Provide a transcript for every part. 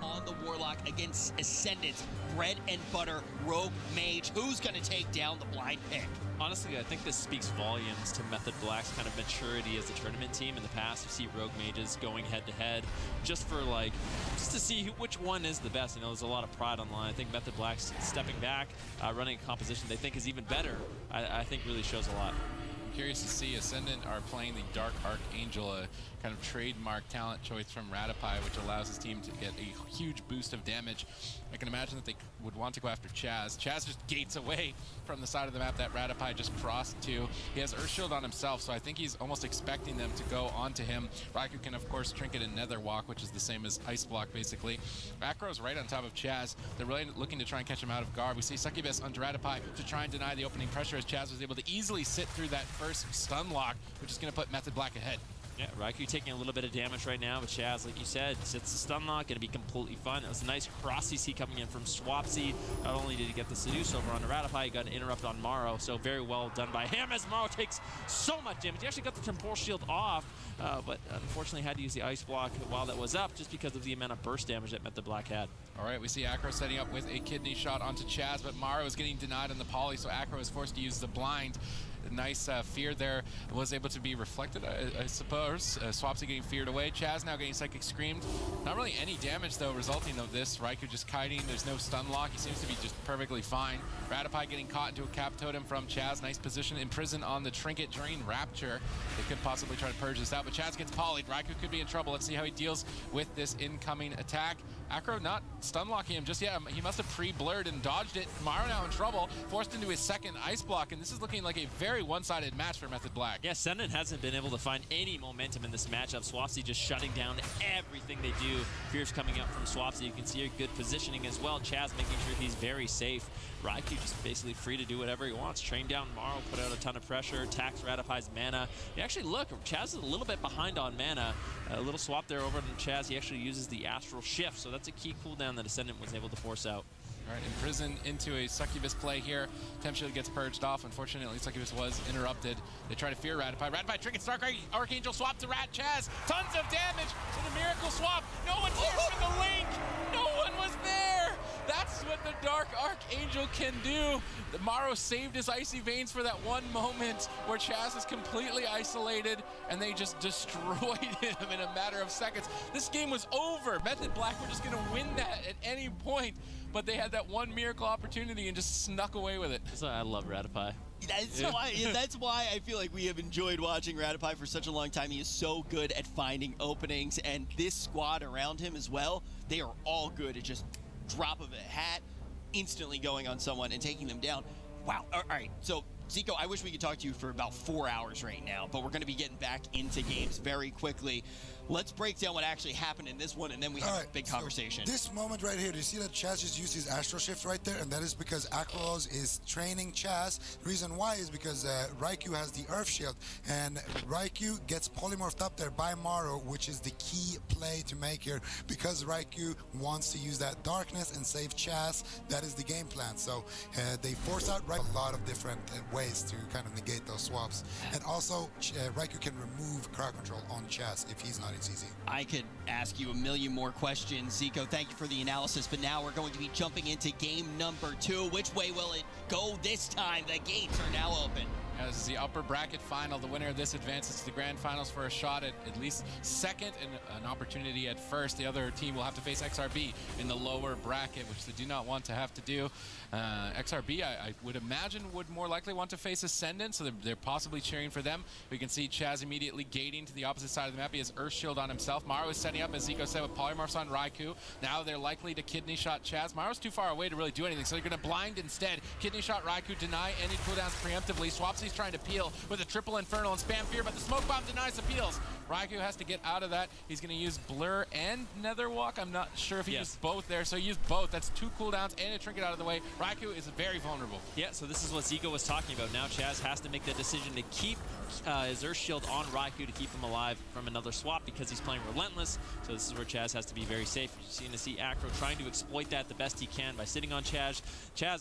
on the Warlock against Ascendant, bread and butter, rogue mage. Who's going to take down the blind pick? Honestly, I think this speaks volumes to Method Black's kind of maturity as a tournament team. In the past, you see rogue mages going head-to-head just to see which one is the best. You know, there's a lot of pride online. I think Method Black's stepping back, running a composition they think is even better, I think really shows a lot. I'm curious to see Ascendant are playing the Dark Archangel, a kind of trademark talent choice from Ratipai, which allows his team to get a huge boost of damage. I can imagine that they would want to go after Chaz. Chaz just gates away from the side of the map that Ratipai just crossed to. He has Earth Shield on himself, so I think he's almost expecting them to go onto him. Raikou can, of course, Trinket and Nether Walk, which is the same as Ice Block, basically. Acro's right on top of Chaz. They're really looking to try and catch him out of guard. We see Succubus onto Ratipai to try and deny the opening pressure as Chaz was able to easily sit through that first stun lock, which is going to put Method Black ahead. Yeah, Raikou taking a little bit of damage right now, but Chaz, like you said, sits the stun lock, going to be completely fun. It was a nice cross CC coming in from Swapsy. Not only did he get the Seduce over on the Ratipai, he got an interrupt on Maro, so very well done by him as Maro takes so much damage. He actually got the Temporal Shield off, but unfortunately had to use the Ice Block while that was up just because of the amount of burst damage that Method Black had. All right, we see Acro setting up with a kidney shot onto Chaz, but Maro is getting denied on the poly, so Acro is forced to use the blind. Nice fear there was able to be reflected, I suppose. Swapsy getting feared away. Chaz now getting Psychic Screamed. Not really any damage, though, resulting of this. Raikou just kiting. There's no stun lock. He seems to be just perfectly fine. Ratipai getting caught into a cap totem from Chaz. Nice position. Imprisoned on the Trinket during Rapture. They could possibly try to purge this out, but Chaz gets polyed. Raikou could be in trouble. Let's see how he deals with this incoming attack. Acro not stun locking him just yet. He must have pre-blurred and dodged it. Maro now in trouble, forced into his second Ice Block, and this is looking like a very one-sided match for Method Black. Yeah, Ascendant hasn't been able to find any momentum in this matchup. Swapsy just shutting down everything they do. Fears coming up from Swapsy. You can see a good positioning as well. Chaz making sure he's very safe. Raikou just basically free to do whatever he wants. Train down Maro, put out a ton of pressure, attacks Ratipai's mana. You actually look, Chaz is a little bit behind on mana. A little swap there over to Chaz. He actually uses the Astral Shift, so that's a key cooldown that Ascendant was able to force out. All right, Imprison into a Succubus play here. Temp Shield gets purged off. Unfortunately, Succubus was interrupted. They try to fear Ratipai. Ratipai, Trinket, Dark Archangel, swap to Rat Chaz. Tons of damage in a miracle swap. No one's here for the link. No one was there. That's what the Dark Archangel can do. The Maro saved his Icy Veins for that one moment where Chaz is completely isolated and they just destroyed him in a matter of seconds. This game was over. Method Black were just going to win that at any point, but they had that one miracle opportunity and just snuck away with it. So I love Ratipai. That's why I feel like we have enjoyed watching Ratipai for such a long time. He is so good at finding openings, and this squad around him as well, they are all good at just drop of a hat, instantly going on someone and taking them down. Wow. All right. So, Zico, I wish we could talk to you for about 4 hours right now, but we're going to be getting back into games very quickly. Let's break down what actually happened in this one, and then we have a big conversation. This moment right here, do you see that Chaz just used his Astral Shift right there? And that is because Akros is training Chaz. The reason why is because Raikou has the Earth Shield, and Raikou gets polymorphed up there by Maro, which is the key play to make here, because Raikou wants to use that darkness and save Chaz. That is the game plan. So they force out a lot of different ways to kind of negate those swaps. And also, Raikou can remove crowd control on Chaz if he's not easy. I could ask you a million more questions, Zico. Thank you for the analysis, but now we're going to be jumping into game number 2. Which way will it go this time? The gates are now open. This is the upper bracket final. The winner of this advances to the grand finals for a shot at least second and an opportunity at first. The other team will have to face XRB in the lower bracket, which they do not want to have to do. XRB, I would imagine, would more likely want to face Ascendant, so they're possibly cheering for them. We can see Chaz immediately gating to the opposite side of the map. He has Earth Shield on himself. Maro is setting up, as Zico said, with Polymorphs on Raikou. Now they're likely to Kidney Shot Chaz. Maro's too far away to really do anything, so they're going to blind instead. Kidney Shot Raikou, deny any cooldowns preemptively. Swapsy's trying to peel with a triple Infernal and spam Fear, but the Smoke Bomb denies the peels. Raikou has to get out of that. He's going to use Blur and Nether Walk. I'm not sure if he used both there, so he used both. That's 2 cooldowns and a Trinket out of the way. Raikou is very vulnerable. Yeah, so this is what Zico was talking about. Now Chaz has to make the decision to keep his Earth Shield on Raikou to keep him alive from another swap because he's playing Relentless. So this is where Chaz has to be very safe. You're going to see Acro trying to exploit that the best he can by sitting on Chaz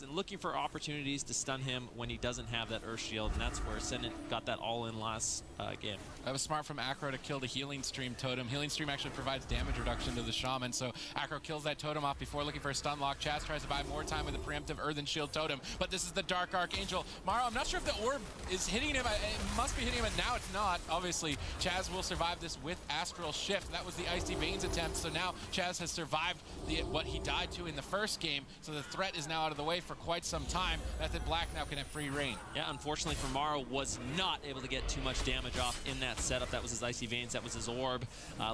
and looking for opportunities to stun him when he doesn't have that Earth Shield, and that's where Ascendant got that all in last game. That was smart from Acro to kill the Healing Stream totem. Healing Stream actually provides damage reduction to the Shaman, so Acro kills that totem off before looking for a stun lock. Chaz tries to buy more time with the preemptive Earthen Shield totem, but this is the Dark Archangel. Maro, I'm not sure if the orb is hitting him. It must be hitting him, and now it's not. Obviously, Chaz will survive this with Astral Shift. That was the Icy Veins attempt, so now Chaz has survived what he died to in the first game, so the threat is now out of the way for quite some time. Method Black now can have free reign. Yeah, unfortunately for Maro, was not able to get too much damage off in that setup. That was his Icy Veins, that was his orb.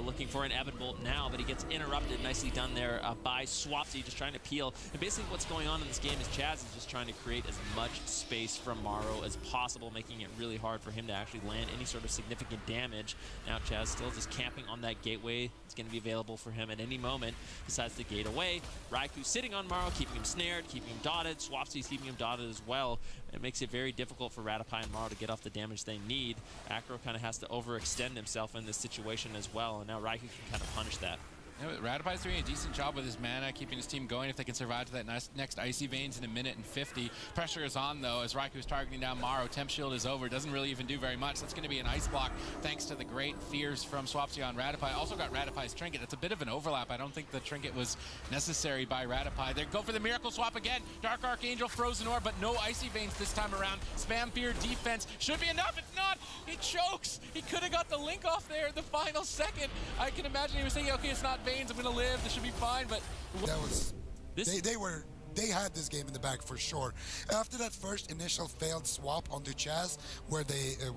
Looking for an Evan Bolt now, but he gets interrupted. Nicely done there by Swapsy, just trying to peel. And basically what's going on in this game is Chaz is just trying to create as much space from Maro as possible, making it really hard for him to actually land any sort of significant damage. Now Chaz still just camping on that gateway. It's going to be available for him at any moment. Decides to gate away. Raikou sitting on Maro, keeping him snared, keeping him dotted. Swapsy's keeping him dotted as well. It makes it very difficult for Rattapie and Maro to get off the damage they need. Acro kind of has to overextend himself in this situation as well, and now Raikou can kind of punish that. Yeah, Rattapie's doing a decent job with his mana, keeping his team going if they can survive to that next Icy Veins in 1:50. Pressure is on, though, as Raikou is targeting down Maro. Temp Shield is over. Doesn't really even do very much. That's going to be an Ice Block, thanks to the great fears from Swapsy on Rattapie. Also got Rattapie's Trinket. That's a bit of an overlap. I don't think the Trinket was necessary by Rattapie. They go for the Miracle Swap again. Dark Archangel, Frozen Orb, but no Icy Veins this time around. Spam Fear defense should be enough. It's not. He chokes. He could have got the Link off there at the final second. I can imagine he was thinking, okay, it's not Veins. I'm going to live. This should be fine, but that was they had this game in the bag for sure. After that first initial failed swap onto Chaz, where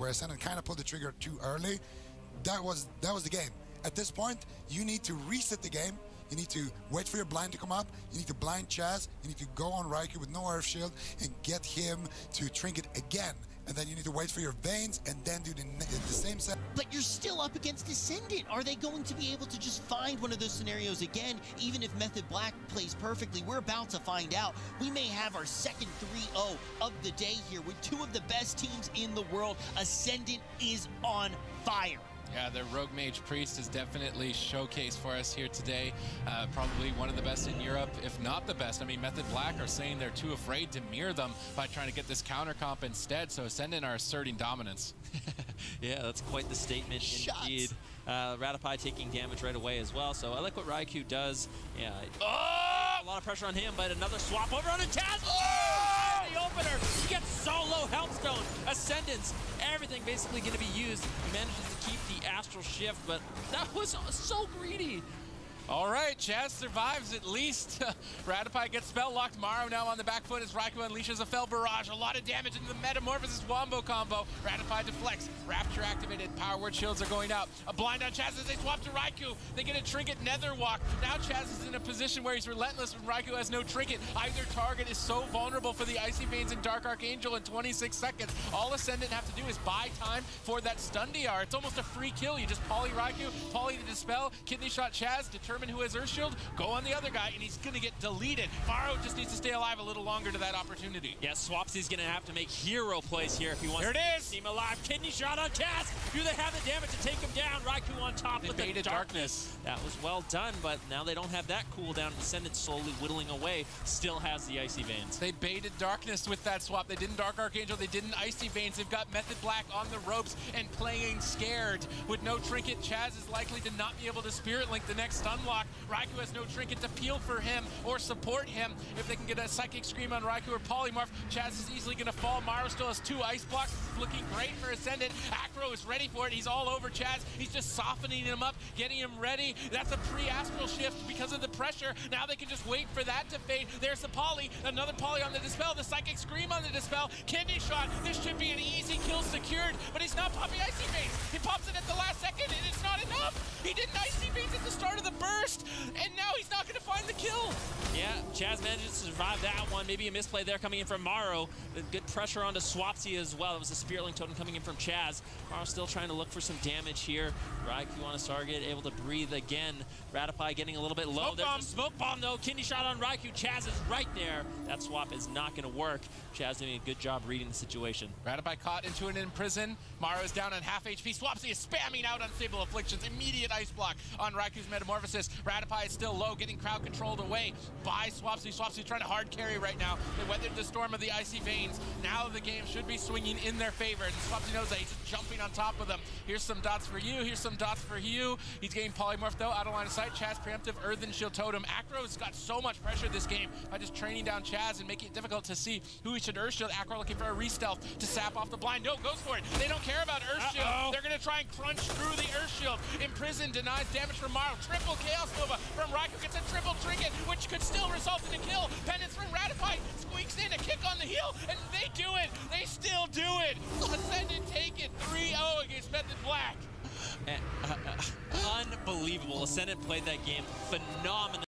Ascendant kind of pulled the trigger too early, that was the game. At this point, you need to reset the game. You need to wait for your blind to come up. You need to blind Chaz. You need to go on Raikou with no Earth Shield and get him to Trinket again. And then you need to wait for your Veins and then do the same set. But you're still up against Ascendant. Are they going to be able to just find one of those scenarios again, even if Method Black plays perfectly? We're about to find out. We may have our second 3-0 of the day here with two of the best teams in the world. Ascendant is on fire. Yeah, their Rogue Mage Priest is definitely showcased for us here today. Probably one of the best in Europe, if not the best. I mean, Method Black are saying they're too afraid to mirror them by trying to get this counter comp instead, so Ascendant are asserting dominance. Yeah, that's quite the statement indeed. Rattapie taking damage right away as well, so I like what Raikou does. Yeah, a lot of pressure on him, but another swap over on a Chaz. The opener, he gets solo Healthstone, Ascendants, everything basically going to be used. He manages to keep the Astral Shift, but that was so greedy. All right, Chaz survives at least. Rattapie gets spell locked. Maro now on the back foot as Raikou unleashes a Fell Barrage. A lot of damage into the Metamorphosis Wombo combo. Rattapie deflects. Rapture activated. Power Word shields are going out. A blind on Chaz as they swap to Raikou. They get a Trinket Nether Walk. Now Chaz is in a position where he's relentless when Raikou has no Trinket. Either target is so vulnerable for the Icy Veins and Dark Archangel in 26 seconds. All Ascendant have to do is buy time for that stun DR. It's almost a free kill. You just poly Raikou, poly the Dispel, Kidney Shot Chaz, determine who has Earth Shield, go on the other guy, and he's going to get deleted. Maro just needs to stay alive a little longer to that opportunity. Yeah, Swapsy's going to have to make hero plays here if he wants to keep his team alive. Kidney Shot on Chaz. Do they have the damage to take him down? Raikou on top with the darkness. That was well done, but now they don't have that cooldown. Ascendant slowly whittling away, still has the Icy Veins. They baited darkness with that swap. They didn't Dark Archangel, they didn't Icy Veins. They've got Method Black on the ropes and playing scared. With no Trinket, Chaz is likely to not be able to Spirit Link the next stun lock. Raikou has no Trinket to peel for him or support him. If they can get a Psychic Scream on Raikou or Polymorph, Chaz is easily going to fall. Maro still has 2 Ice Blocks. This is looking great for Ascendant. Acro is ready for it. He's all over Chaz. He's just softening him up, getting him ready. That's a pre-Astral Shift because of the pressure. Now they can just wait for that to fade. There's the Poly. Another Poly on the Dispel. The Psychic Scream on the Dispel. Kidney Shot. This should be an easy kill secured, but he's not popping Icy Veins. He pops it at the last second, and it's not enough. He didn't Icy beats at the start of the burst, and now he's not going to find the kill. Yeah, Chaz manages to survive that one. Maybe a misplay there coming in from Maro. Good pressure onto Swapsy as well. It was a Spiritling Totem coming in from Chaz. Maro still trying to look for some damage here. Raikou on his target, able to breathe again. Rattapie getting a little bit low. There's a smoke bomb though. Kidney shot on Raikou. Chaz is right there. That swap is not going to work. Chaz doing a good job reading the situation. Rattapie caught into an imprison. Maro is down on half HP. Swapsy is spamming out unstable afflictions. Immediate ice block on Raikou's Metamorphosis. Rattapie is still low, getting crowd controlled away by Swapsy. Swapsy trying to hard carry right now. They weathered the storm of the icy veins. Now the game should be swinging in their favor, and Swapsy knows that. He's just jumping on top of them. Here's some dots for you. Here's some dots for you. He's getting polymorph though, out of line of sight. Chaz preemptive Earthen Shield Totem. Acro's got so much pressure this game by just training down Chaz and making it difficult to see who he should Earth Shield. Acro looking for a re-stealth to sap off the blind. No, goes for it. They don't care about Earth Shield. They're gonna try and crunch through the Earth Shield. Imprisoned denies damage from Maro. Triple Chaos Nova from Raikou, gets a triple trinket, which could still result in a kill. Penance from Rattapie squeaks in a kick on the heel, and they do it. They still do it. Ascendant take it 3-0 against Method Black. Unbelievable. Ascendant played that game phenomenally.